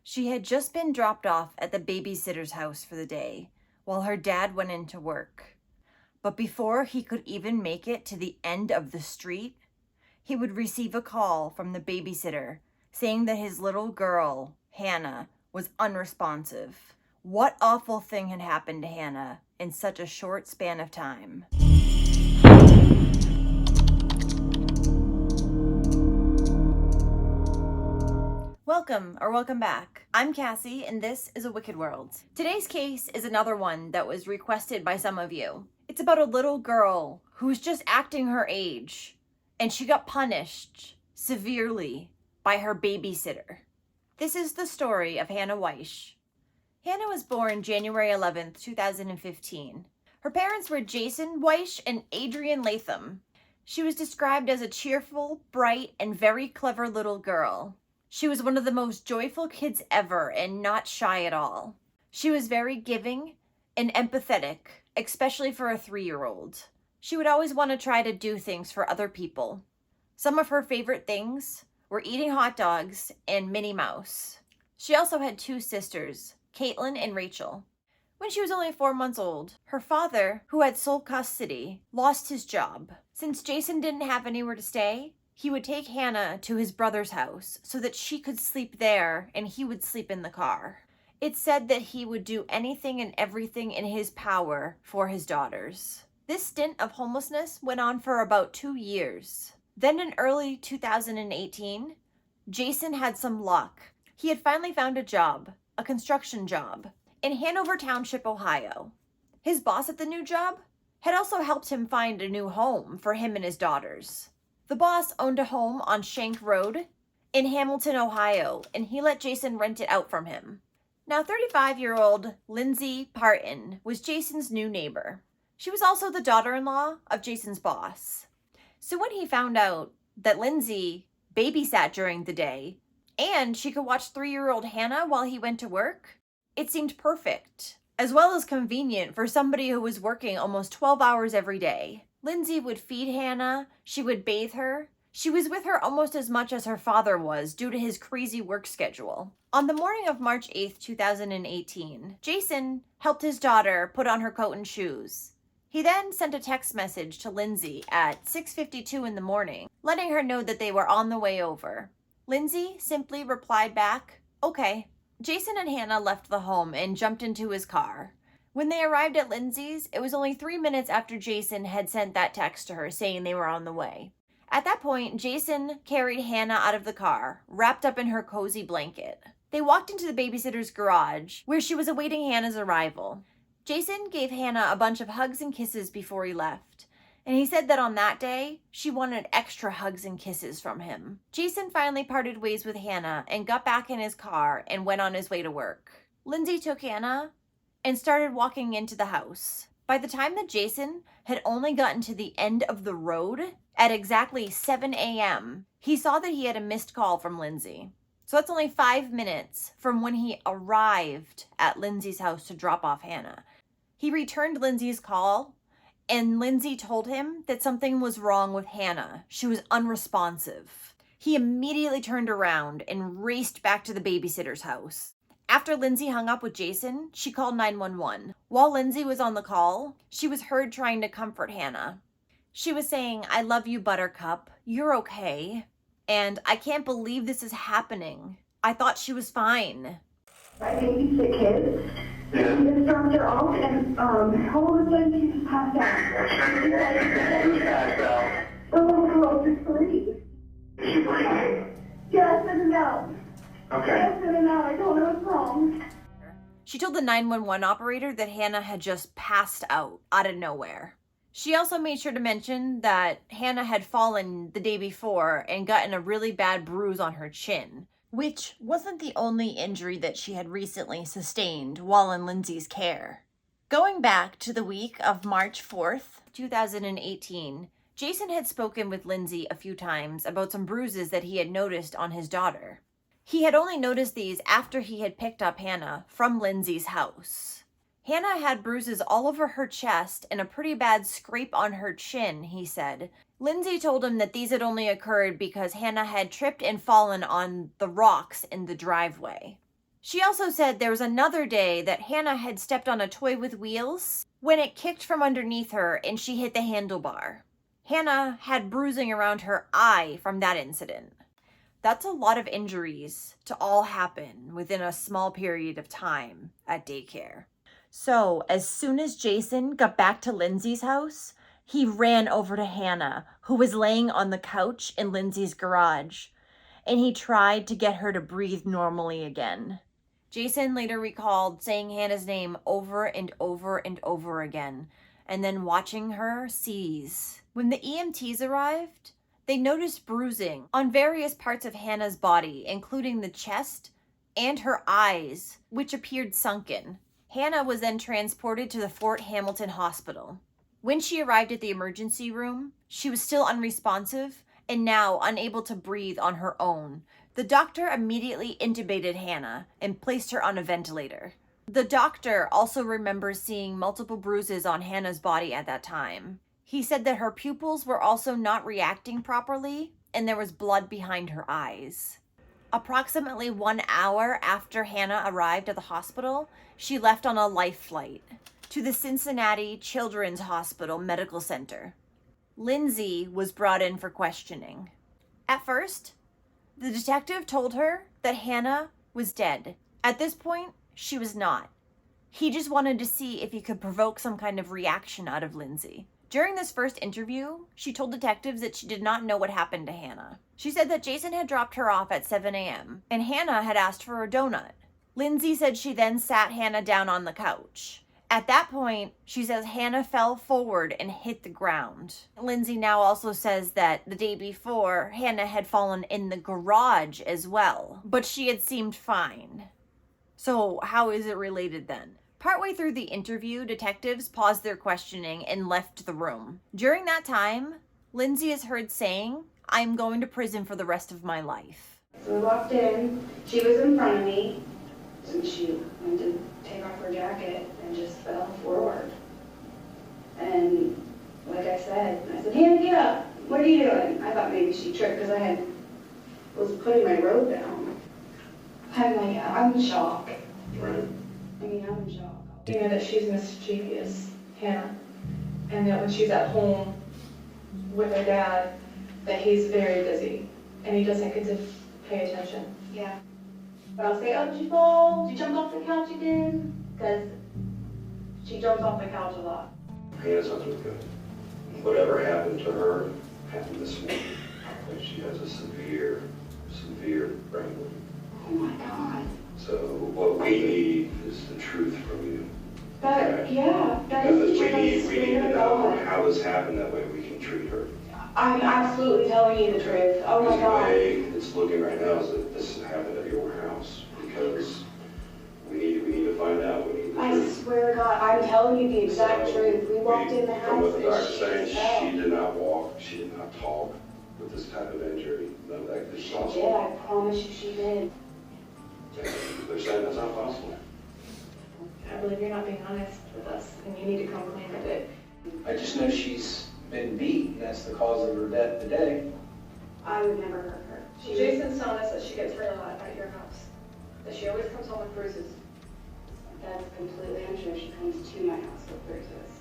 She had just been dropped off at the babysitter's house for the day while her dad went into work. But before he could even make it to the end of the street, he would receive a call from the babysitter saying that his little girl, Hannah, was unresponsive. What awful thing had happened to Hannah in such a short span of time? Welcome back. I'm Cassie, and this is A Wicked World. Today's case is another one that was requested by some of you. It's about a little girl who's just acting her age, and she got punished severely by her babysitter. This is the story of Hannah Wesche. Hannah was born January 11th, 2015. Her parents were Jason Wesche and Adrian Latham. She was described as a cheerful, bright, and very clever little girl. She was one of the most joyful kids ever and not shy at all. She was very giving and empathetic, especially for a 3-year-old. She would always want to try to do things for other people. Some of her favorite things were eating hot dogs and Minnie Mouse. She also had 2 sisters, Caitlin and Rachel. When she was only 4 months old, her father, who had sole custody, lost his job. Since Jason didn't have anywhere to stay, he would take Hannah to his brother's house so that she could sleep there and he would sleep in the car. It's said that he would do anything and everything in his power for his daughters. This stint of homelessness went on for about 2 years. Then in early 2018, Jason had some luck. He had finally found a job, a construction job, in Hanover Township, Ohio. His boss at the new job had also helped him find a new home for him and his daughters. The boss owned a home on Shank Road in Hamilton, Ohio, and he let Jason rent it out from him. Now, 35-year-old Lindsay Partin was Jason's new neighbor. She was also the daughter-in-law of Jason's boss. So when he found out that Lindsay babysat during the day and she could watch 3-year-old Hannah while he went to work, it seemed perfect, as well as convenient for somebody who was working almost 12 hours every day. Lindsay would feed Hannah, she would bathe her. She was with her almost as much as her father was due to his crazy work schedule. On the morning of March 8th, 2018, Jason helped his daughter put on her coat and shoes. He then sent a text message to Lindsay at 6:52 in the morning, letting her know that they were on the way over. Lindsay simply replied back, "Okay." Jason and Hannah left the home and jumped into his car. When they arrived at Lindsay's, it was only 3 minutes after Jason had sent that text to her saying they were on the way. At that point, Jason carried Hannah out of the car, wrapped up in her cozy blanket. They walked into the babysitter's garage, where she was awaiting Hannah's arrival. Jason gave Hannah a bunch of hugs and kisses before he left, and he said that on that day, she wanted extra hugs and kisses from him. Jason finally parted ways with Hannah and got back in his car and went on his way to work. Lindsay took Hannah and started walking into the house. By the time that Jason had only gotten to the end of the road at exactly 7 a.m., he saw that he had a missed call from Lindsay. So that's only 5 minutes from when he arrived at Lindsay's house to drop off Hannah. He returned Lindsay's call, and Lindsay told him that something was wrong with Hannah. She was unresponsive. He immediately turned around and raced back to the babysitter's house. After Lindsay hung up with Jason, she called 911. While Lindsay was on the call, she was heard trying to comfort Hannah. She was saying, "I love you, Buttercup. You're okay. And I can't believe this is happening. I thought she was fine." I babysit kids. Yeah. He just dropped her off and all of a sudden she just passed out. Who's passed out? The little girl just breathed. Is she breathing? Yes and no. Okay. Yes and no. I told her what's wrong. She told the 911 operator that Hannah had just passed out of nowhere. She also made sure to mention that Hannah had fallen the day before and gotten a really bad bruise on her chin, which wasn't the only injury that she had recently sustained while in Lindsay's care. Going back to the week of March 4th, 2018, Jason had spoken with Lindsay a few times about some bruises that he had noticed on his daughter. He had only noticed these after he had picked up Hannah from Lindsay's house. Hannah had bruises all over her chest and a pretty bad scrape on her chin, he said. Lindsay told him that these had only occurred because Hannah had tripped and fallen on the rocks in the driveway. She also said there was another day that Hannah had stepped on a toy with wheels when it kicked from underneath her and she hit the handlebar. Hannah had bruising around her eye from that incident. That's a lot of injuries to all happen within a small period of time at daycare. So, as soon as Jason got back to Lindsay's house, he ran over to Hannah, who was laying on the couch in Lindsay's garage, and he tried to get her to breathe normally again. Jason later recalled saying Hannah's name over and over and over again, and then watching her seize. When the EMTs arrived, they noticed bruising on various parts of Hannah's body, including the chest and her eyes, which appeared sunken. Hannah was then transported to the Fort Hamilton Hospital. When she arrived at the emergency room, she was still unresponsive and now unable to breathe on her own. The doctor immediately intubated Hannah and placed her on a ventilator. The doctor also remembers seeing multiple bruises on Hannah's body at that time. He said that her pupils were also not reacting properly and there was blood behind her eyes. Approximately 1 hour after Hannah arrived at the hospital, she left on a life flight to the Cincinnati Children's Hospital Medical Center. Lindsay was brought in for questioning. At first, the detective told her that Hannah was dead. At this point, she was not. He just wanted to see if he could provoke some kind of reaction out of Lindsay. During this first interview, she told detectives that she did not know what happened to Hannah. She said that Jason had dropped her off at 7 a.m. and Hannah had asked for a donut. Lindsay said she then sat Hannah down on the couch. At that point, she says Hannah fell forward and hit the ground. Lindsay now also says that the day before, Hannah had fallen in the garage as well, but she had seemed fine. So how is it related then? Partway through the interview, detectives paused their questioning and left the room. During that time, Lindsay is heard saying, "I'm going to prison for the rest of my life." So we walked in, she was in front of me, and she went to take off her jacket and just fell forward. And like I said, Hannah, get up. What are you doing? I thought maybe she tripped because I was putting my robe down. I'm in shock. Right. I'm in shock. You know that she's mischievous, Hannah, and that when she's at home with her dad, that he's very busy, and he doesn't get to pay attention. Yeah. But I'll say, oh, did you fall? Did you jump off the couch again? Because she jumps off the couch a lot. Hannah's not doing good. Whatever happened to her happened this morning. And she has a severe brain bleed. Oh my God. So what we need is the truth from you. That is Because the truth. we need to know how this happened, that way we can treat her. I'm absolutely telling you the truth. Oh my Because God. the way it's looking right now is that this happened at your house, because we need to find out. We need the I truth. swear to God, I'm telling you the exact truth. We walked in the From house what the and doctor's she saying, fell. she did not walk, she did not talk with this type of injury. None of that is She did, possible. I promise you she did. And they're saying that's not possible. I believe you're not being honest with us, and you need to come clean with it. I just know she's been beat, and that's the cause of her death today. I would never hurt her. Jason's telling us that she gets hurt a lot at your house, that she always comes home with bruises. That's completely untrue. She comes to my house with bruises.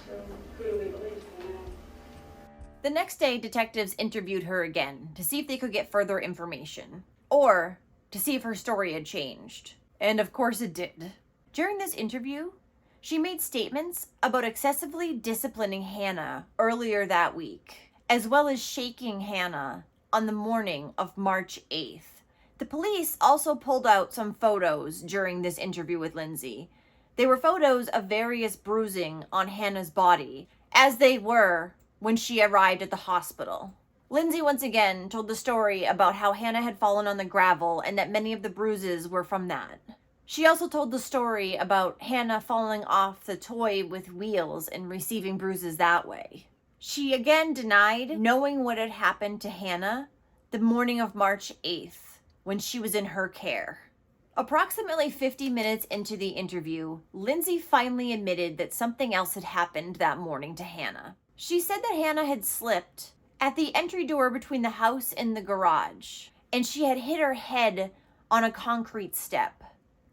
So who do we believe? The next day, detectives interviewed her again to see if they could get further information, or to see if her story had changed. And of course it did. During this interview, she made statements about excessively disciplining Hannah earlier that week, as well as shaking Hannah on the morning of March 8th. The police also pulled out some photos during this interview with Lindsay. They were photos of various bruising on Hannah's body, as they were when she arrived at the hospital. Lindsay once again told the story about how Hannah had fallen on the gravel and that many of the bruises were from that. She also told the story about Hannah falling off the toy with wheels and receiving bruises that way. She again denied knowing what had happened to Hannah the morning of March 8th when she was in her care. Approximately 50 minutes into the interview, Lindsay finally admitted that something else had happened that morning to Hannah. She said that Hannah had slipped at the entry door between the house and the garage, and she had hit her head on a concrete step.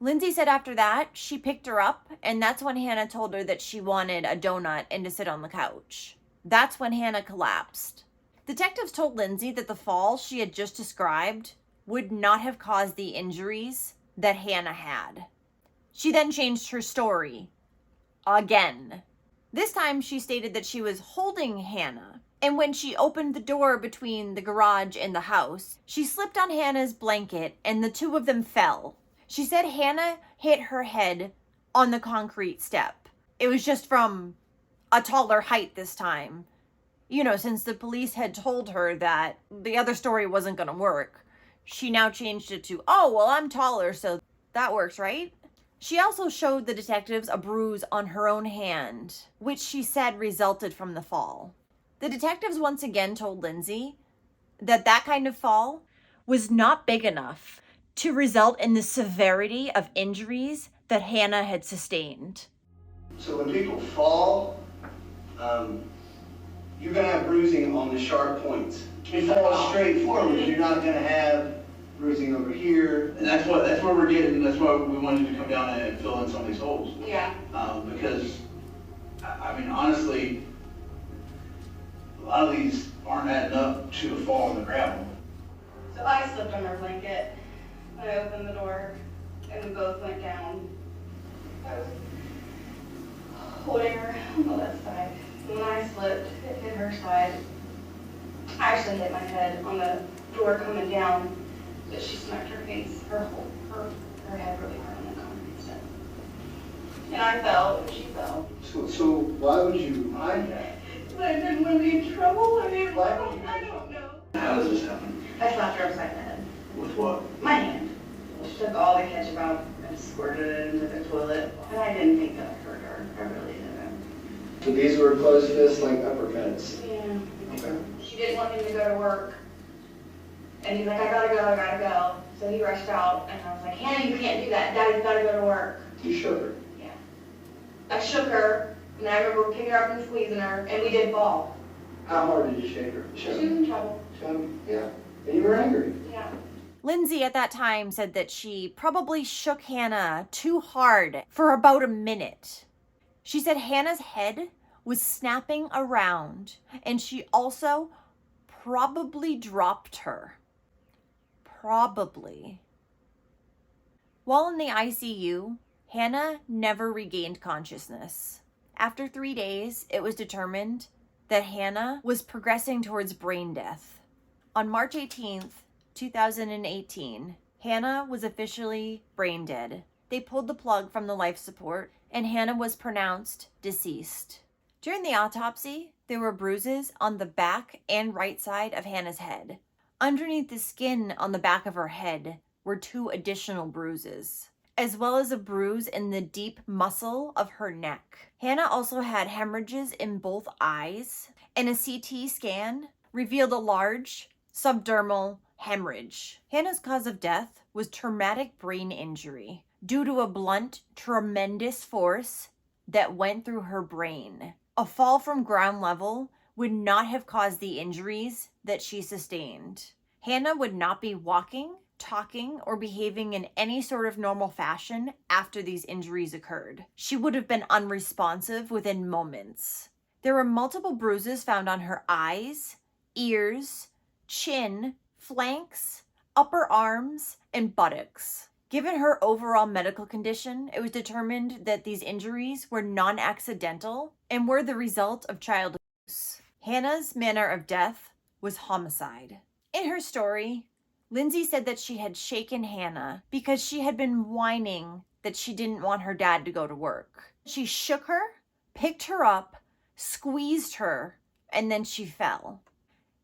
Lindsay said after that, she picked her up, and that's when Hannah told her that she wanted a donut and to sit on the couch. That's when Hannah collapsed. Detectives told Lindsay that the fall she had just described would not have caused the injuries that Hannah had. She then changed her story again. This time she stated that she was holding Hannah, and when she opened the door between the garage and the house, she slipped on Hannah's blanket and the two of them fell. She said Hannah hit her head on the concrete step. It was just from a taller height this time. You know, since the police had told her that the other story wasn't going to work, she now changed it to, oh, well, I'm taller, so that works, right? She also showed the detectives a bruise on her own hand, which she said resulted from the fall. The detectives once again told Lindsay that that kind of fall was not big enough to result in the severity of injuries that Hannah had sustained. So when people fall, you're going to have bruising on the sharp points. If you fall straight forward, you're not going to have bruising over here. And that's where we're getting, that's why we wanted to come down and fill in some of these holes. Yeah. Because, I mean, honestly, a lot of these aren't adding up to a fall in the gravel. So I slipped on her blanket. I opened the door, and we both went down. I was holding her on the left side. When I slipped, it hit her side. I actually hit my head on the door coming down, but she smacked her face, her head really hard on the concrete step. And I fell, and she fell. So why would you hide that? I didn't want to be in trouble. I mean, Why would you? I don't know. How does this happen? I slapped her upside the head. With what? My hand. She took all the ketchup out and squirted it into the toilet. And I didn't think that hurt her. I really didn't. So these were closed fists, like uppercuts. Yeah. Okay. She didn't want him to go to work. And he's like, I gotta go. So he rushed out, and I was like, Hannah, you can't do that. Daddy's gotta go to work. You shook her. Yeah. I shook her, and I remember picking her up and squeezing her, and we did fall. How hard did you shake her? She was in trouble. Yeah. And you were angry. Yeah. Lindsay at that time said that she probably shook Hannah too hard for about a minute. She said Hannah's head was snapping around, and she also probably dropped her. Probably. While in the ICU, Hannah never regained consciousness. After 3 days, it was determined that Hannah was progressing towards brain death. On March 18th, 2018, Hannah was officially brain dead. They pulled the plug from the life support, and Hannah was pronounced deceased. During the autopsy, there were bruises on the back and right side of Hannah's head. Underneath the skin on the back of her head were 2 additional bruises, as well as a bruise in the deep muscle of her neck. Hannah also had hemorrhages in both eyes, and a CT scan revealed a large subdermal hemorrhage. Hannah's cause of death was traumatic brain injury due to a blunt, tremendous force that went through her brain. A fall from ground level would not have caused the injuries that she sustained. Hannah would not be walking, talking, or behaving in any sort of normal fashion after these injuries occurred. She would have been unresponsive within moments. There were multiple bruises found on her eyes, ears, chin, flanks, upper arms, and buttocks. Given her overall medical condition, it was determined that these injuries were non-accidental and were the result of child abuse. Hannah's manner of death was homicide. In her story, Lindsay said that she had shaken Hannah because she had been whining that she didn't want her dad to go to work. She shook her, picked her up, squeezed her, and then she fell.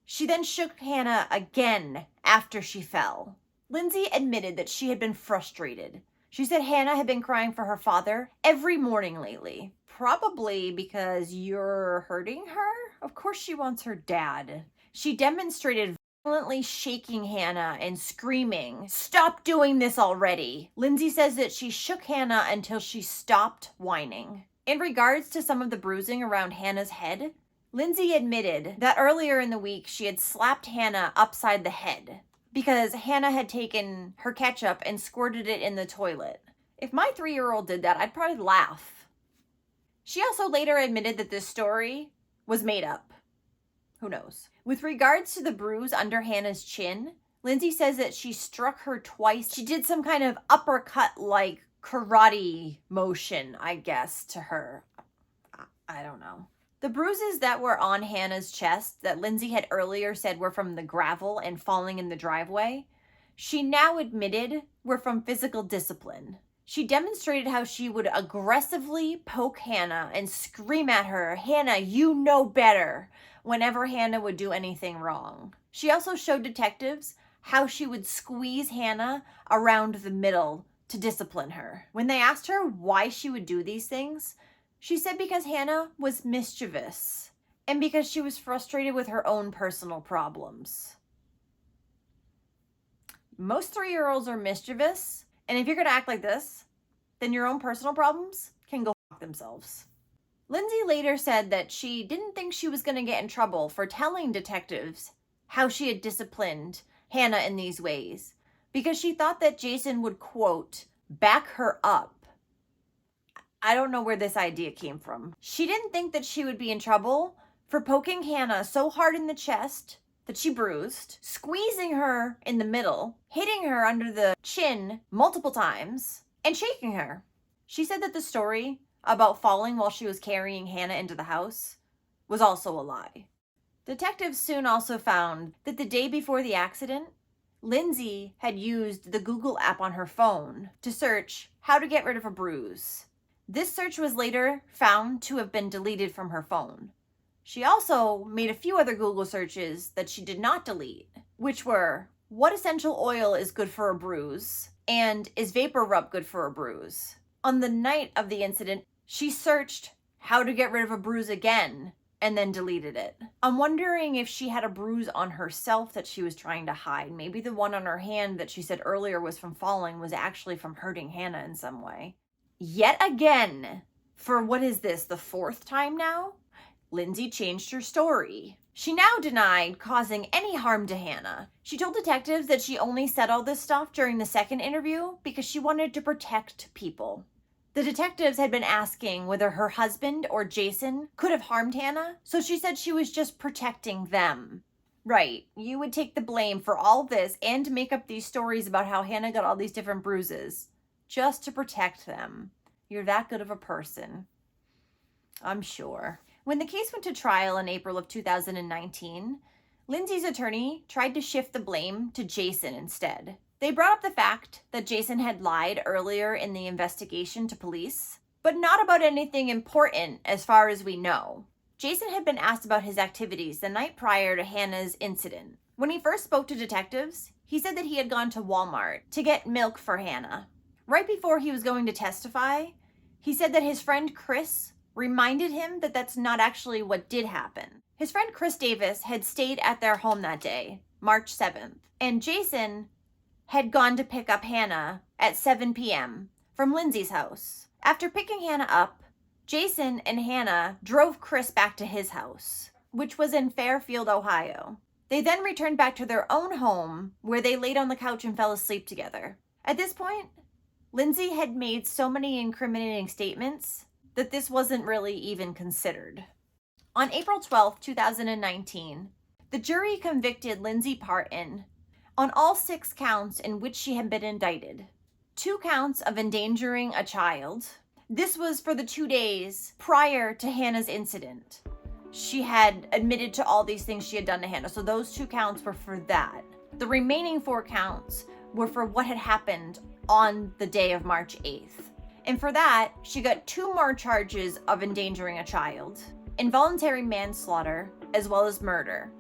She then shook Hannah again after she fell. Lindsay admitted that she had been frustrated. She said Hannah had been crying for her father every morning lately. Probably because you're hurting her? Of course she wants her dad. She demonstrated violently shaking Hannah and screaming, "Stop doing this already!" Lindsay says that she shook Hannah until she stopped whining. In regards to some of the bruising around Hannah's head, Lindsay admitted that earlier in the week she had slapped Hannah upside the head because Hannah had taken her ketchup and squirted it in the toilet. If my 3-year-old did that, I'd probably laugh. She also later admitted that this story was made up. Who knows? With regards to the bruise under Hannah's chin, Lindsay says that she struck her twice. She did some kind of uppercut-like karate motion, I guess, to her. I don't know. The bruises that were on Hannah's chest that Lindsay had earlier said were from the gravel and falling in the driveway, she now admitted were from physical discipline. She demonstrated how she would aggressively poke Hannah and scream at her, "Hannah, you know better," whenever Hannah would do anything wrong. She also showed detectives how she would squeeze Hannah around the middle to discipline her. When they asked her why she would do these things, she said because Hannah was mischievous and because she was frustrated with her own personal problems. Most 3-year-olds are mischievous, and if you're going to act like this, then your own personal problems can go fuck themselves. Lindsay later said that she didn't think she was going to get in trouble for telling detectives how she had disciplined Hannah in these ways, because she thought that Jason would, quote, back her up. I don't know where this idea came from. She didn't think that she would be in trouble for poking Hannah so hard in the chest that she bruised, squeezing her in the middle, hitting her under the chin multiple times, and shaking her. She said that the story about falling while she was carrying Hannah into the house was also a lie. Detectives soon also found that the day before the accident, Lindsay had used the Google app on her phone to search how to get rid of a bruise. This search was later found to have been deleted from her phone. She also made a few other Google searches that she did not delete, which were, what essential oil is good for a bruise? And is vapor rub good for a bruise? On the night of the incident, she searched how to get rid of a bruise again and then deleted it. I'm wondering if she had a bruise on herself that she was trying to hide. Maybe the one on her hand that she said earlier was from falling was actually from hurting Hannah in some way. Yet again, for what is this, the 4th time now? Lindsay changed her story. She now denied causing any harm to Hannah. She told detectives that she only said all this stuff during the second interview because she wanted to protect people. The detectives had been asking whether her husband or Jason could have harmed Hannah, so she said she was just protecting them. Right, you would take the blame for all this and make up these stories about how Hannah got all these different bruises just to protect them. You're that good of a person. I'm sure. When the case went to trial in April of 2019, Lindsay's attorney tried to shift the blame to Jason instead. They brought up the fact that Jason had lied earlier in the investigation to police, but not about anything important as far as we know. Jason had been asked about his activities the night prior to Hannah's incident. When he first spoke to detectives, he said that he had gone to Walmart to get milk for Hannah. Right before he was going to testify, he said that his friend Chris reminded him that that's not actually what did happen. His friend Chris Davis had stayed at their home that day, March 7th, and Jason had gone to pick up Hannah at 7 p.m. from Lindsay's house. After picking Hannah up, Jason and Hannah drove Chris back to his house, which was in Fairfield, Ohio. They then returned back to their own home, where they laid on the couch and fell asleep together. At this point, Lindsay had made so many incriminating statements that this wasn't really even considered. On April 12, 2019, the jury convicted Lindsay Partin on all 6 counts in which she had been indicted. 2 counts of endangering a child. This was for the 2 days prior to Hannah's incident. She had admitted to all these things she had done to Hannah, so those 2 counts were for that. The remaining 4 counts were for what had happened on the day of March 8th. And for that, she got 2 more charges of endangering a child, involuntary manslaughter, as well as murder.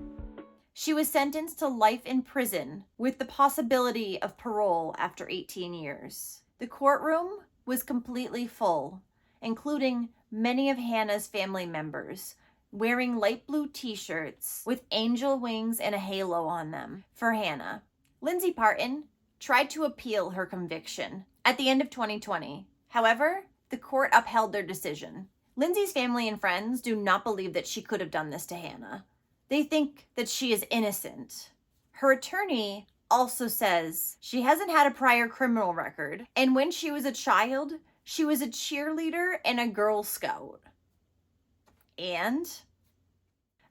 She was sentenced to life in prison with the possibility of parole after 18 years. The courtroom was completely full, including many of Hannah's family members, wearing light blue t-shirts with angel wings and a halo on them for Hannah. Lindsay Partin tried to appeal her conviction at the end of 2020. However, the court upheld their decision. Lindsay's family and friends do not believe that she could have done this to Hannah. They think that she is innocent. Her attorney also says she hasn't had a prior criminal record, and when she was a child, she was a cheerleader and a Girl Scout. And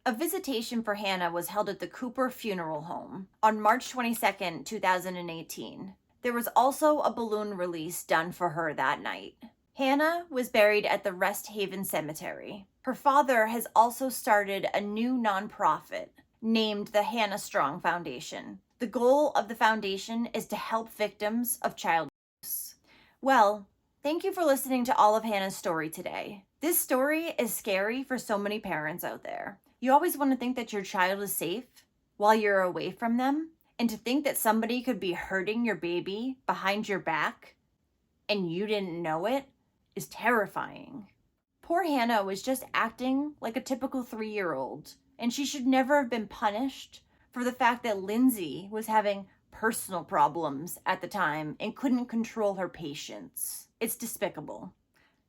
a visitation for Hannah was held at the Cooper Funeral Home on March 22nd, 2018. There was also a balloon release done for her that night. Hannah was buried at the Rest Haven Cemetery. Her father has also started a new nonprofit named the Hannah Strong Foundation. The goal of the foundation is to help victims of child abuse. Well, thank you for listening to all of Hannah's story today. This story is scary for so many parents out there. You always want to think that your child is safe while you're away from them, and to think that somebody could be hurting your baby behind your back and you didn't know it is terrifying. Poor Hannah was just acting like a typical 3-year-old, and she should never have been punished for the fact that Lindsay was having personal problems at the time and couldn't control her patience. It's despicable.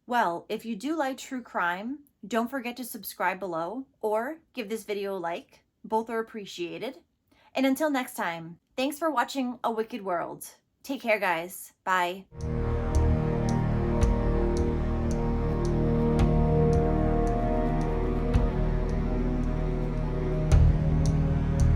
Well, if you do like true crime, don't forget to subscribe below or give this video a like. Both are appreciated. And until next time, thanks for watching A Wicked World. Take care, guys. Bye.